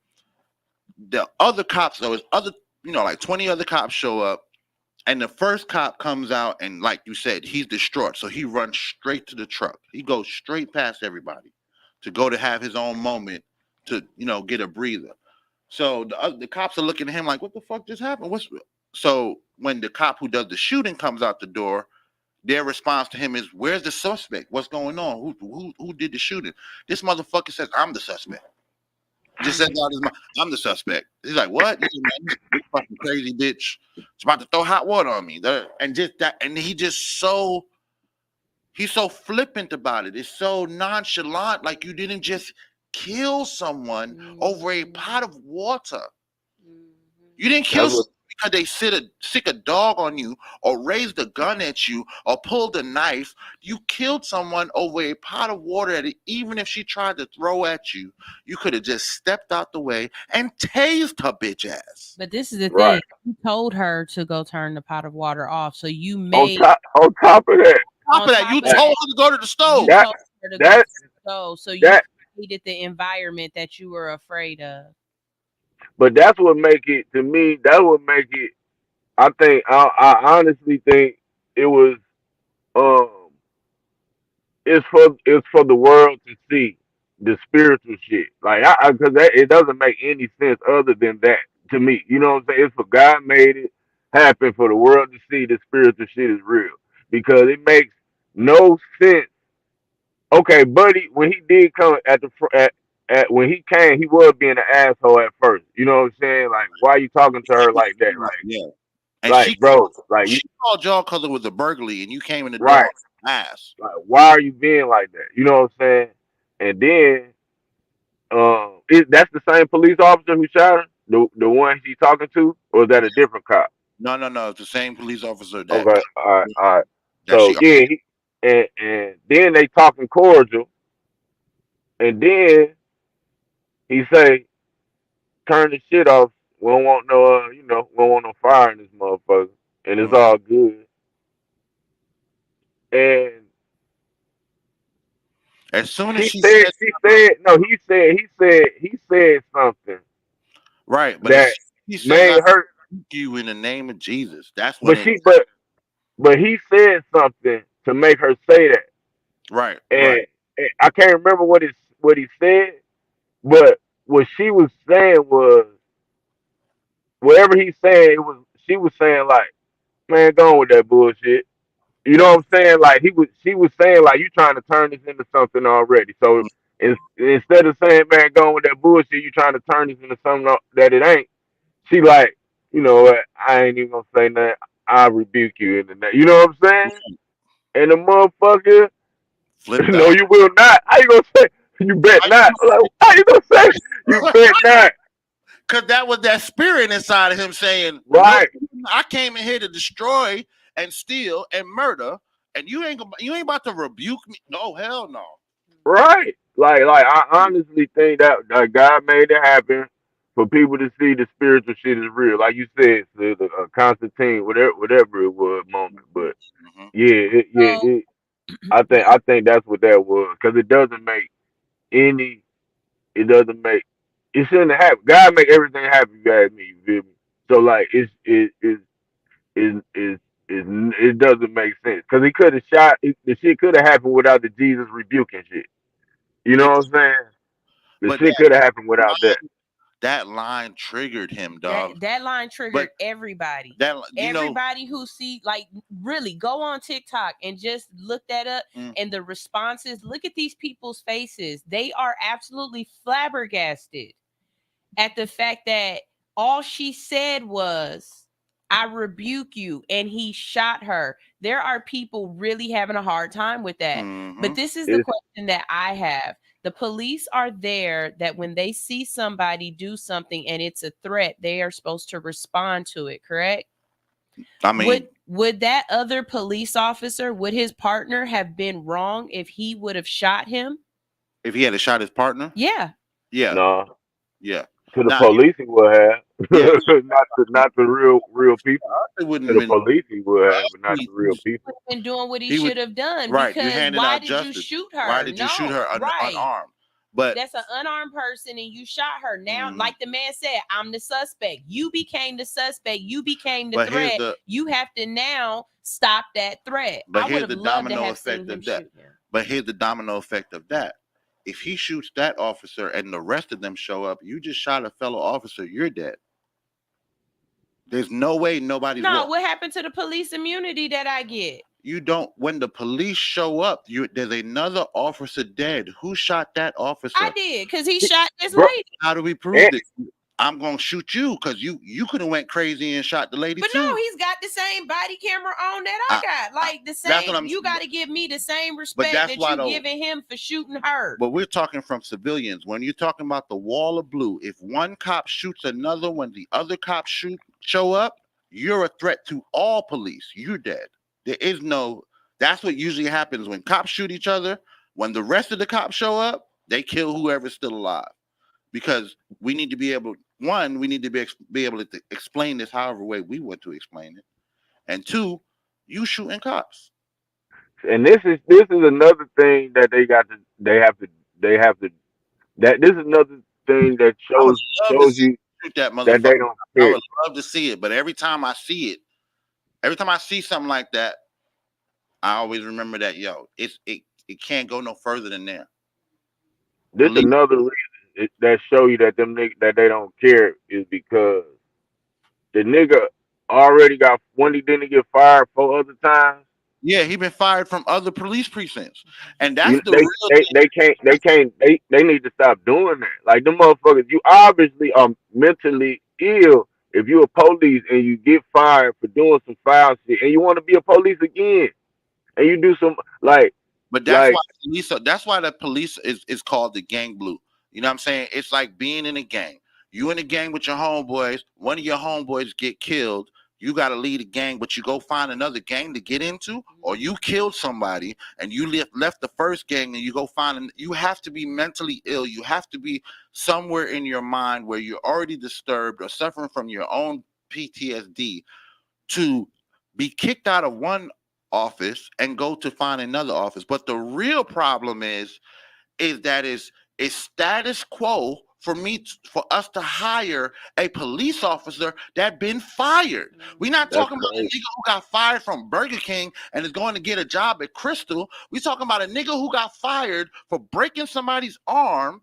[SPEAKER 2] the other cops, there was other, like 20 other cops show up, and the first cop comes out, and like you said, he's distraught, so he runs straight to the truck. He goes straight past everybody to go to have his own moment to, get a breather. So the cops are looking at him like, what the fuck just happened? So when the cop who does the shooting comes out the door, their response to him is, "Where's the suspect? What's going on? Who did the shooting?" This motherfucker says, "I'm the suspect." Just says out his mouth, "I'm the suspect." He's like, "What? This fucking crazy bitch. It's about to throw hot water on me." And just that, and he's so flippant about it. It's so nonchalant, like you didn't just kill someone over a pot of water. You didn't kill someone because they sick a dog on you or raised a gun at you or pulled a knife. You killed someone over a pot of water that even if she tried to throw at you, you could have just stepped out the way and tased her bitch ass.
[SPEAKER 3] But this is the thing. You told her to go turn the pot of water off. So you made
[SPEAKER 4] on top of that.
[SPEAKER 2] You told her to go to the stove.
[SPEAKER 3] You told her to go to the stove. So you created the environment that you were afraid of.
[SPEAKER 4] But that's what make it to me. That would make it. I think I honestly think it was it's for the world to see the spiritual shit. Like because it doesn't make any sense other than that to me. You know what I'm saying? It's for God made it happen for the world to see the spiritual shit is real because it makes no sense. Okay, buddy, when he did come at the at when he came, he was being an asshole at first. You know what I'm saying? Like, why are you talking to her like that?
[SPEAKER 2] Yeah. And
[SPEAKER 4] Like, bro, like
[SPEAKER 2] she called y'all because it was a burglary and you came in the door
[SPEAKER 4] right.
[SPEAKER 2] ass.
[SPEAKER 4] Like, why are you being like that? You know what I'm saying? And then, that's the same police officer who shot her, the one he's talking to, or is that a different cop?
[SPEAKER 2] No. It's the same police officer that
[SPEAKER 4] Okay, all right.
[SPEAKER 2] that
[SPEAKER 4] So
[SPEAKER 2] she.
[SPEAKER 4] yeah, and then they talking cordial, and then he say, "Turn the shit off. We don't want no, we don't want no fire in this motherfucker, and it's all good." And
[SPEAKER 2] As soon as
[SPEAKER 4] she
[SPEAKER 2] she
[SPEAKER 4] said,
[SPEAKER 2] said,
[SPEAKER 4] no, he said something
[SPEAKER 2] right, but
[SPEAKER 4] that
[SPEAKER 2] as he says, "I
[SPEAKER 4] made her,
[SPEAKER 2] thank you in the name of Jesus," that's when
[SPEAKER 4] but
[SPEAKER 2] it.
[SPEAKER 4] but he said something to make her say that,
[SPEAKER 2] Right.
[SPEAKER 4] and I can't remember what he said, but what she was saying was whatever he said. It was she was saying like, man, go on with that bullshit. You know what I'm saying? Like she was saying like, you trying to turn this into something already. So instead of saying, man, go on with that bullshit, you trying to turn this into something that it ain't. She like, you know what? I ain't even gonna say nothing. I rebuke you in the name. You know what I'm saying? And the motherfucker,
[SPEAKER 2] Flipped
[SPEAKER 4] no,
[SPEAKER 2] out.
[SPEAKER 4] you will not. How you gonna say? You bet not. Like, how you gonna say? You bet not.
[SPEAKER 2] Because that was that spirit inside of him saying, "No,
[SPEAKER 4] Right.
[SPEAKER 2] I came in here to destroy and steal and murder, and you ain't about to rebuke me. No, hell no."
[SPEAKER 4] Right. Like I honestly think that God made it happen for people to see the spiritual shit is real. Like you said, the Constantine, whatever it was moment. But
[SPEAKER 2] Mm-hmm.
[SPEAKER 4] yeah, I think that's what that was because any it doesn't make it shouldn't have. God make everything happen. You ask me, you feel me? So like it doesn't make sense because he could have the shit could have happened without the Jesus rebuking shit. You know what I'm saying? The
[SPEAKER 2] But
[SPEAKER 4] shit could have happened without that.
[SPEAKER 2] that line triggered him, dog.
[SPEAKER 3] That line triggered everybody. Everybody who see, like, really go on TikTok and just look that up and the responses. Look at these people's faces. They are absolutely flabbergasted at the fact that all she said was, "I rebuke you," and he shot her. There are people really having a hard time with that. But this is the question that I have. The police are there that when they see somebody do something and it's a threat, they are supposed to respond to it, correct?
[SPEAKER 2] I mean,
[SPEAKER 3] would that other police officer, would his partner have been wrong if he would have shot him?
[SPEAKER 2] If he had shot his partner?
[SPEAKER 3] Yeah.
[SPEAKER 2] Yeah.
[SPEAKER 4] No.
[SPEAKER 2] Yeah.
[SPEAKER 4] To the police he would have.
[SPEAKER 2] Yeah.
[SPEAKER 4] not the real people.
[SPEAKER 2] It wouldn't
[SPEAKER 4] To
[SPEAKER 2] have
[SPEAKER 4] the
[SPEAKER 2] been
[SPEAKER 4] police he would have, but not the real people.
[SPEAKER 3] Been doing what he should have done.
[SPEAKER 2] Right.
[SPEAKER 3] Because
[SPEAKER 2] you handed
[SPEAKER 3] why
[SPEAKER 2] out
[SPEAKER 3] did
[SPEAKER 2] justice.
[SPEAKER 3] you shoot her?
[SPEAKER 2] Why did you shoot her unarmed? But
[SPEAKER 3] that's an unarmed person and you shot her. Now, like the man said, I'm the suspect. You became the suspect. You became the threat. You have to now stop that threat.
[SPEAKER 2] But
[SPEAKER 3] I would have loved to have seen him shoot him.
[SPEAKER 2] But here's the domino effect of that. If he shoots that officer and the rest of them show up, you just shot a fellow officer, you're dead. There's no way nobody's.
[SPEAKER 3] No, what happened to the police immunity that I get?
[SPEAKER 2] You don't. When the police show up, there's another officer dead. Who shot that officer?
[SPEAKER 3] I did, because he shot this lady.
[SPEAKER 2] How do we prove this? I'm gonna shoot you because you could have went crazy and shot the lady
[SPEAKER 3] but
[SPEAKER 2] too.
[SPEAKER 3] No, he's got the same body camera on that I got. Like the same. You got to give me the same respect that you're giving him for shooting her.
[SPEAKER 2] But we're talking from civilians. When you're talking about the wall of blue, if one cop shoots another when the other cops show up, you're a threat to all police. You're dead. There is no. That's what usually happens when cops shoot each other. When the rest of the cops show up, they kill whoever's still alive. Because we need to be able. One, we need to be able to explain this however way we want to explain it, and two, you shooting cops.
[SPEAKER 4] And this is another thing that they have to that this is another thing that shows you
[SPEAKER 2] that
[SPEAKER 4] they don't care.
[SPEAKER 2] I would love to see it, but every time I see something like that, I always remember that it can't go no further than there.
[SPEAKER 4] This another reason that show you that them niggas that they don't care is because the nigga already got when he didn't get fired 4 other times.
[SPEAKER 2] Yeah, he been fired from other police precincts, and that's
[SPEAKER 4] You,
[SPEAKER 2] the real thing.
[SPEAKER 4] they need to stop doing that. Like them motherfuckers, you obviously are mentally ill if you a police and you get fired for doing some foul shit and you want to be a police again and you do some
[SPEAKER 2] But that's why police. That's why the police is called the gang blue. You know what I'm saying? It's like being in a gang. You in a gang with your homeboys. One of your homeboys get killed. You got to lead a gang, but you go find another gang to get into, or you killed somebody and you left the first gang and you go find. You have to be mentally ill. You have to be somewhere in your mind where you're already disturbed or suffering from your own PTSD to be kicked out of one office and go to find another office. But the real problem is that it's status quo for us to hire a police officer that been fired. We're not talking about a nigga who got fired from Burger King and is going to get a job at Crystal. We're talking about a nigga who got fired for breaking somebody's arm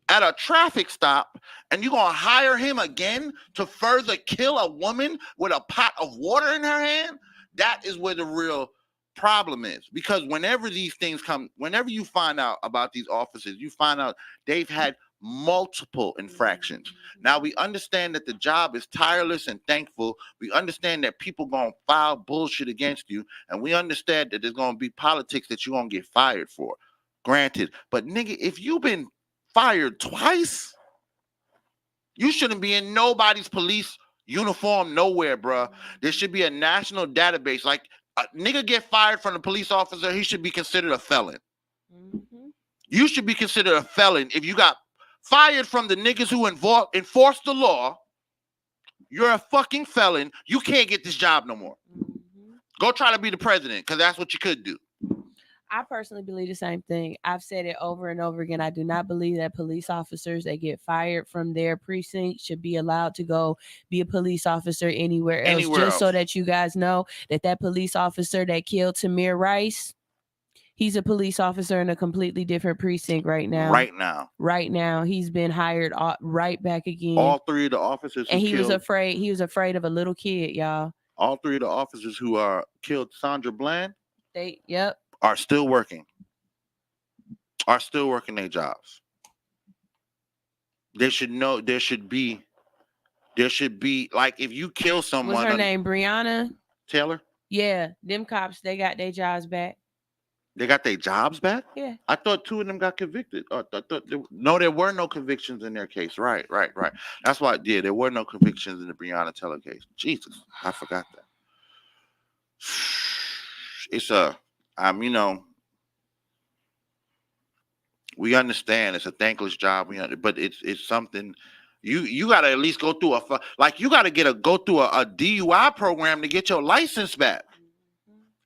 [SPEAKER 2] at a traffic stop, and you're gonna hire him again to further kill a woman with a pot of water in her hand? That is where the real problem is. Because whenever these things come, whenever you find out about these officers, you find out they've had multiple infractions. Now we understand that the job is tireless and thankful. We understand that people gonna file bullshit against you, and we understand that there's gonna be politics that you're gonna get fired for. Granted, but nigga, if you've been fired twice, you shouldn't be in nobody's police uniform nowhere, bruh. There should be a national database. Like a nigga get fired from a police officer, he should be considered a felon. You should be considered a felon if you got fired from the niggas who enforce the law. You're a fucking felon. You can't get this job no more. Go try to be the president, because that's what you could do.
[SPEAKER 3] I personally believe the same thing. I've said it over and over again. I do not believe that police officers that get fired from their precinct should be allowed to go be a police officer anywhere else. So that you guys know that police officer that killed Tamir Rice, he's a police officer in a completely different precinct right now. Right now. He's been hired right back again.
[SPEAKER 2] All three of the officers
[SPEAKER 3] and he was afraid of a little kid, y'all.
[SPEAKER 2] All three of the officers who killed Sandra Bland, are still working their jobs. There should be like, if you kill someone.
[SPEAKER 3] What's her name? Breonna
[SPEAKER 2] Taylor?
[SPEAKER 3] Yeah, them cops, they got their jobs back.
[SPEAKER 2] They got their jobs back?
[SPEAKER 3] Yeah.
[SPEAKER 2] I thought 2 of them got convicted. No, there were no convictions in their case. Right. That's why, there were no convictions in the Breonna Taylor case. Jesus, I forgot that. It's we understand it's a thankless job, but it's something you got to at least go through you got to go through a DUI program to get your license back.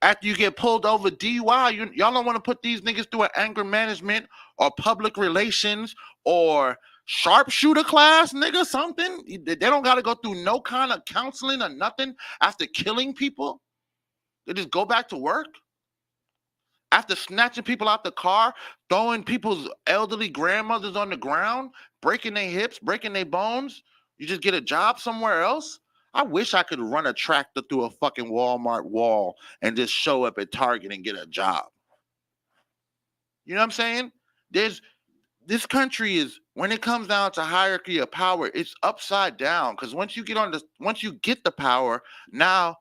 [SPEAKER 2] After you get pulled over DUI, y'all don't want to put these niggas through an anger management or public relations or sharpshooter class, nigga, something. They don't got to go through no kind of counseling or nothing after killing people. They just go back to work. After snatching people out the car, throwing people's elderly grandmothers on the ground, breaking their hips, breaking their bones, you just get a job somewhere else? I wish I could run a tractor through a fucking Walmart wall and just show up at Target and get a job. You know what I'm saying? This country is, when it comes down to hierarchy of power, it's upside down. Because once you get the power, now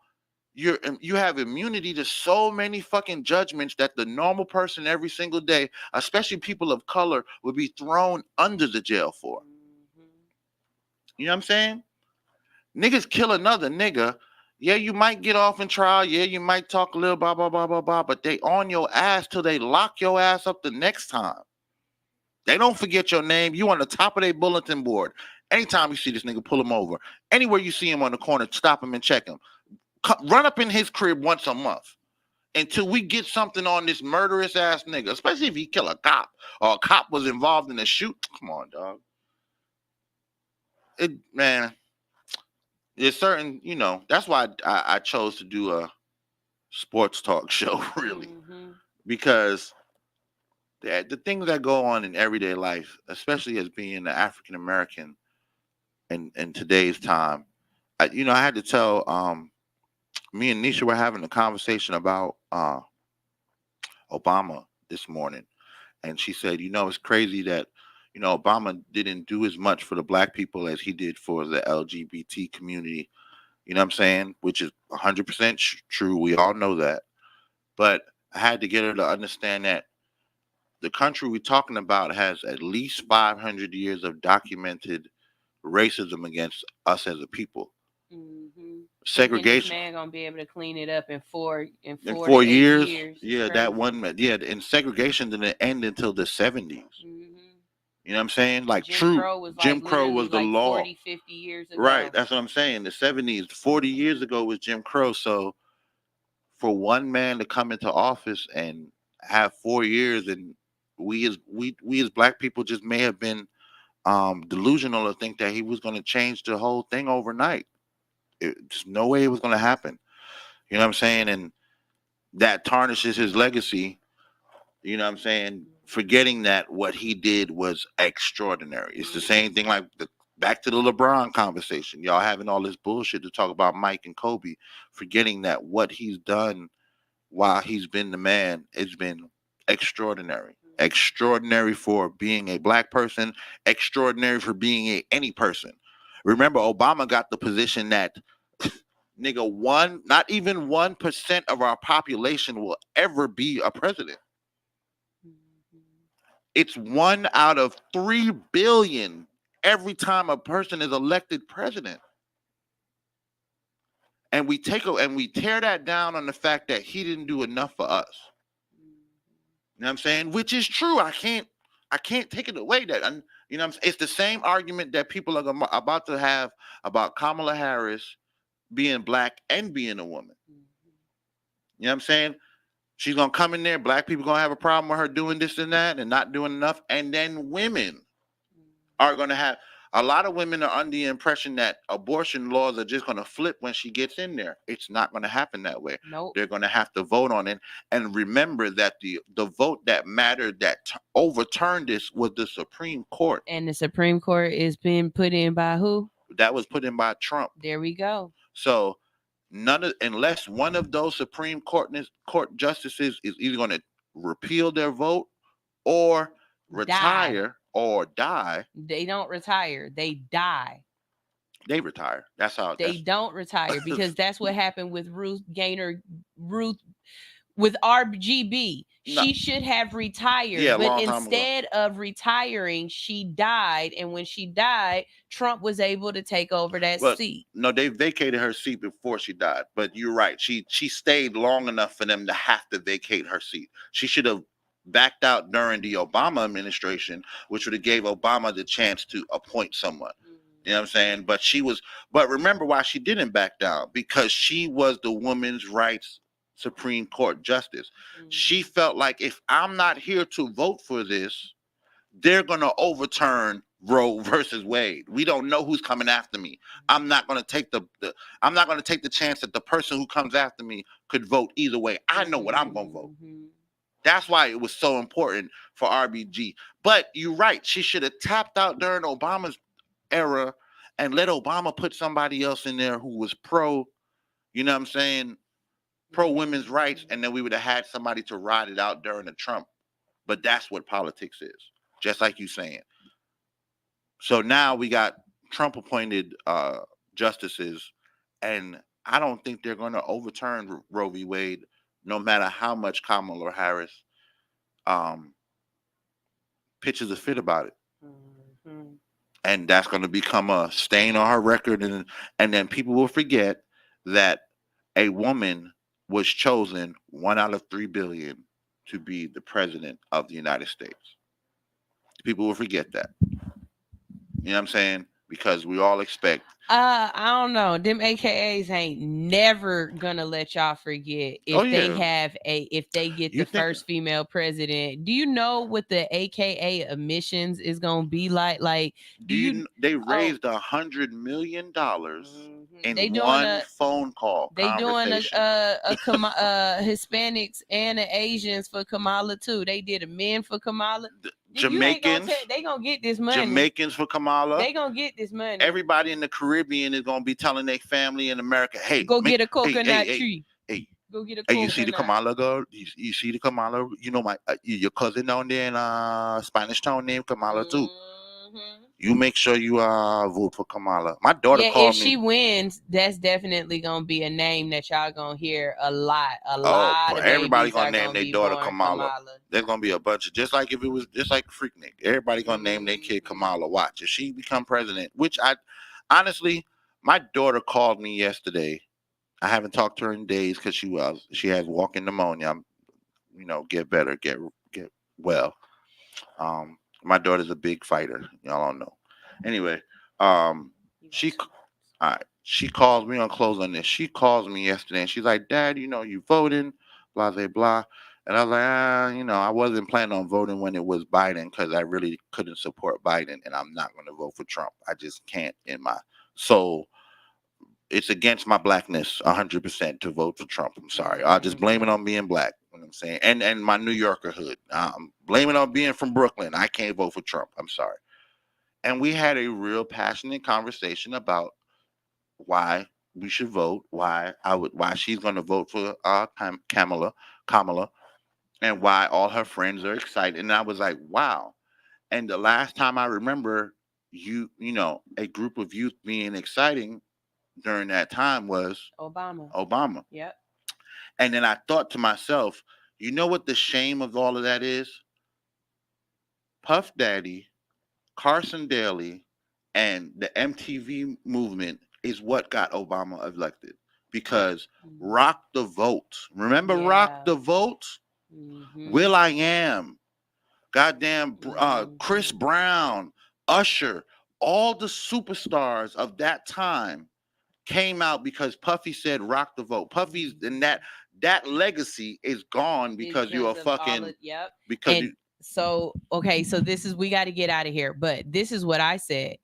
[SPEAKER 2] you have immunity to so many fucking judgments that the normal person every single day, especially people of color, would be thrown under the jail for. You know what I'm saying? Niggas kill another nigga. Yeah, you might get off in trial. Yeah, you might talk a little blah, blah, blah, blah, blah, but they on your ass till they lock your ass up the next time. They don't forget your name. You on the top of their bulletin board. Anytime you see this nigga, pull him over. Anywhere you see him on the corner, stop him and check him. Run up in his crib once a month until we get something on this murderous ass nigga, especially if he kill a cop or a cop was involved in a shoot. Come on, dog. There's certain, that's why I chose to do a sports talk show, really, because the things that go on in everyday life, especially as being an African American in today's time. I had to tell me and Nisha were having a conversation about Obama this morning, and she said, it's crazy that Obama didn't do as much for the black people as he did for the LGBT community. You know what I'm saying? Which is 100% true. We all know that. But I had to get her to understand that the country we're talking about has at least 500 years of documented racism against us as a people.
[SPEAKER 3] Mm-hmm.
[SPEAKER 2] Segregation.
[SPEAKER 3] This man gonna be able to clean it up in 4
[SPEAKER 2] years. Yeah, that one. Yeah, and segregation didn't end until the 70s.
[SPEAKER 3] Mm-hmm.
[SPEAKER 2] You know what I'm saying? Like
[SPEAKER 3] Jim Crow was
[SPEAKER 2] the law.
[SPEAKER 3] 40, 50 years ago.
[SPEAKER 2] Right. That's what I'm saying. The 70s, 40 years ago was Jim Crow. So for one man to come into office and have 4 years, and we as black people just may have been delusional to think that he was going to change the whole thing overnight. There's no way it was going to happen. You know what I'm saying? And that tarnishes his legacy. You know what I'm saying? Forgetting that what he did was extraordinary. It's the same thing like back to the LeBron conversation. Y'all having all this bullshit to talk about Mike and Kobe, forgetting that what he's done while he's been the man, it's been extraordinary. Extraordinary for being a black person, extraordinary for being any person. Remember, Obama got the position that nigga, not even 1% of our population will ever be a president. It's 1 out of 3 billion every time a person is elected president. And we tear that down on the fact that he didn't do enough for us. You know what I'm saying? Which is true. I can't take it away that. You know what I'm saying? It's the same argument that people are about to have about Kamala Harris being black and being a woman. You know what I'm saying? She's going to come in there. Black people going to have a problem with her doing this and that and not doing enough. And then women are going to have, a lot of women are under the impression that abortion laws are just going to flip when she gets in there. It's not going to happen that way.
[SPEAKER 3] Nope.
[SPEAKER 2] They're going to have to vote on it. And remember that the vote that mattered, that overturned this, was the Supreme Court.
[SPEAKER 3] And the Supreme Court is being put in by who?
[SPEAKER 2] That was put in by Trump.
[SPEAKER 3] There we go.
[SPEAKER 2] So unless one of those Supreme Court justices is either going to repeal their vote or retire or die.
[SPEAKER 3] They don't retire. They die.
[SPEAKER 2] They retire. That's how
[SPEAKER 3] they don't retire, because that's what happened with Ruth with RGB. She should have retired, but instead of retiring, she died. And when she died, Trump was able to take over that seat.
[SPEAKER 2] No, they vacated her seat before she died. But you're right. She stayed long enough for them to have to vacate her seat. She should have backed out during the Obama administration, which would have gave Obama the chance to appoint someone. You know what I'm saying? But remember why she didn't back down, because she was the women's rights Supreme Court justice. She felt like, if I'm not here to vote for this, they're going to overturn Roe versus Wade. We don't know who's coming after me. I'm not going to take the chance that the person who comes after me could vote either way. I know what I'm going to vote. That's why it was so important for RBG. But you're right. She should have tapped out during Obama's era and let Obama put somebody else in there who was pro, you know what I'm saying, pro women's rights, and then we would have had somebody to ride it out during the Trump. But that's what politics is, just like you saying. So now we got Trump appointed justices, and I don't think they're going to overturn Roe v. Wade, no matter how much Kamala Harris pitches a fit about it. And that's going to become a stain on her record, and then people will forget that a woman was chosen 1 out of 3 billion to be the president of the United States. People will forget that. You know what I'm saying? Because we all expect.
[SPEAKER 3] I don't know. Them AKAs ain't never gonna let y'all forget if they get the first female president. Do you know what the AKA emissions is gonna be like? Like,
[SPEAKER 2] they raised $100 million in one phone call conversation.
[SPEAKER 3] Hispanics and the Asians for Kamala too. They did a men for Kamala.
[SPEAKER 2] Jamaicans,
[SPEAKER 3] they gonna get this money.
[SPEAKER 2] Jamaicans for Kamala.
[SPEAKER 3] They gonna get this money.
[SPEAKER 2] Everybody in the Caribbean is gonna be telling their family in America, "Hey,
[SPEAKER 3] go get a coconut tree.
[SPEAKER 2] Hey,
[SPEAKER 3] go get a coconut.
[SPEAKER 2] You see the Kamala girl? You see the Kamala? You know my your cousin down there in Spanish Town named Kamala too. You make sure you vote for Kamala. My daughter called me.
[SPEAKER 3] If she wins, that's definitely gonna be a name that y'all gonna hear a lot.
[SPEAKER 2] Everybody gonna name their daughter Kamala. There's gonna be a bunch of just like if it was just like Freaknik. Everybody gonna name their kid Kamala. Watch if she become president. Which I honestly, my daughter called me yesterday. I haven't talked to her in days because she has walking pneumonia. Get better, get well. My daughter's a big fighter. Y'all don't know. Anyway, she calls me on close on this. She calls me yesterday and she's like, "Dad, you voting, blah, blah, blah." And I was like, I wasn't planning on voting when it was Biden because I really couldn't support Biden and I'm not going to vote for Trump. I just can't in my soul. It's against my blackness 100% to vote for Trump. I'm sorry. I'll just blame it on being black. You know what I'm saying? And my New Yorker hood. Blame it on being from Brooklyn. I can't vote for Trump. I'm sorry. And we had a real passionate conversation about why we should vote, why she's going to vote for Kamala, and why all her friends are excited. And I was like, wow. And the last time I remember a group of youth being exciting during that time was Obama.
[SPEAKER 3] Yep.
[SPEAKER 2] And then I thought to myself, you know what the shame of all of that is? Puff Daddy, Carson Daly, and the MTV movement is what got Obama elected. Because Rock the Vote. Remember Rock the Vote? Will I Am. Goddamn Chris Brown, Usher, all the superstars of that time came out because Puffy said rock the vote. Puffy's and that legacy is gone because you are fucking
[SPEAKER 3] so this is we got to get out of here, but this is what I said.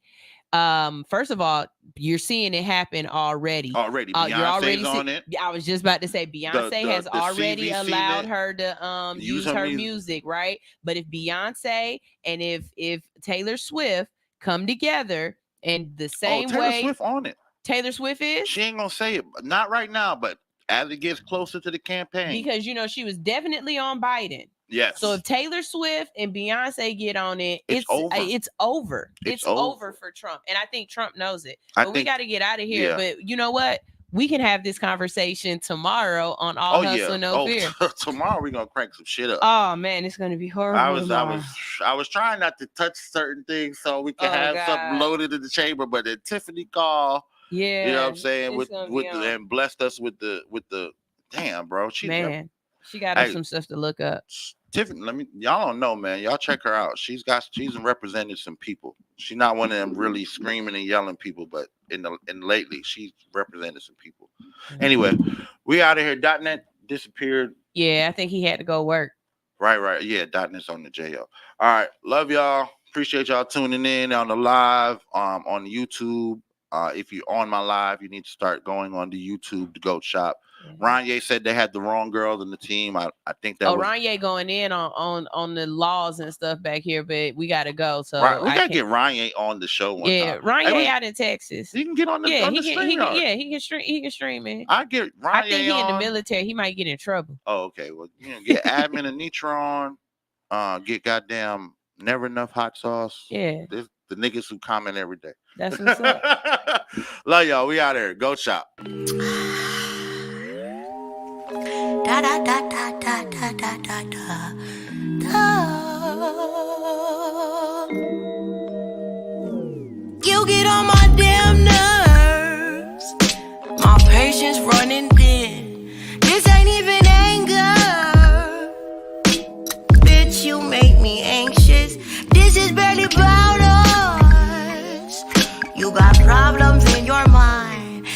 [SPEAKER 3] First of all, you're seeing it happen already.
[SPEAKER 2] Beyonce's on it.
[SPEAKER 3] I was just about to say Beyonce has already allowed her to use her music, right? But if Beyonce and if Taylor Swift come together and the same
[SPEAKER 2] Taylor
[SPEAKER 3] way
[SPEAKER 2] Swift on it.
[SPEAKER 3] Taylor Swift is?
[SPEAKER 2] She ain't gonna say it, not right now, but as it gets closer to the campaign.
[SPEAKER 3] Because she was definitely on Biden.
[SPEAKER 2] Yes.
[SPEAKER 3] So if Taylor Swift and Beyonce get on it, it's over. It's over for Trump. And I think Trump knows it. But we got to get out of here. Yeah. But you know what? We can have this conversation tomorrow on All Hustle No Fear.
[SPEAKER 2] Tomorrow we're gonna crank some shit up.
[SPEAKER 3] Oh man, it's gonna be horrible.
[SPEAKER 2] I was trying not to touch certain things so we can have something loaded in the chamber, but then Tiffany called.
[SPEAKER 3] Yeah,
[SPEAKER 2] you know what I'm saying? And blessed us with the damn, bro.
[SPEAKER 3] She got us some stuff to look up.
[SPEAKER 2] Tiffany, y'all don't know, man. Y'all check her out. She's represented some people. She's not one of them really screaming and yelling people, but in lately she's represented some people. Anyway, we out of here. .net disappeared.
[SPEAKER 3] Yeah, I think he had to go work.
[SPEAKER 2] Right. Yeah, .net's on the JO. All right, love y'all. Appreciate y'all tuning in on the live on YouTube. If you're on my live, you need to start going on the YouTube, the GOAT Shop. Ranye said they had the wrong girls in the team. I think that
[SPEAKER 3] Ranye going in on the laws and stuff back here, but we gotta go. So
[SPEAKER 2] we gotta get Ranye on the show one time.
[SPEAKER 3] Ranye out in Texas.
[SPEAKER 2] He can get on the stream.
[SPEAKER 3] He can stream it.
[SPEAKER 2] I get Ranye.
[SPEAKER 3] I think he in the military. He might get in trouble.
[SPEAKER 2] Oh, okay. Well, get Admin and Nitron. Get goddamn Never Enough Hot Sauce.
[SPEAKER 3] Yeah.
[SPEAKER 2] The niggas who comment every day.
[SPEAKER 3] That's what's up.
[SPEAKER 2] Love y'all. We out here. GOAT Shop.
[SPEAKER 6] Da da da da da da da da da. You get on my damn nerves. My patience running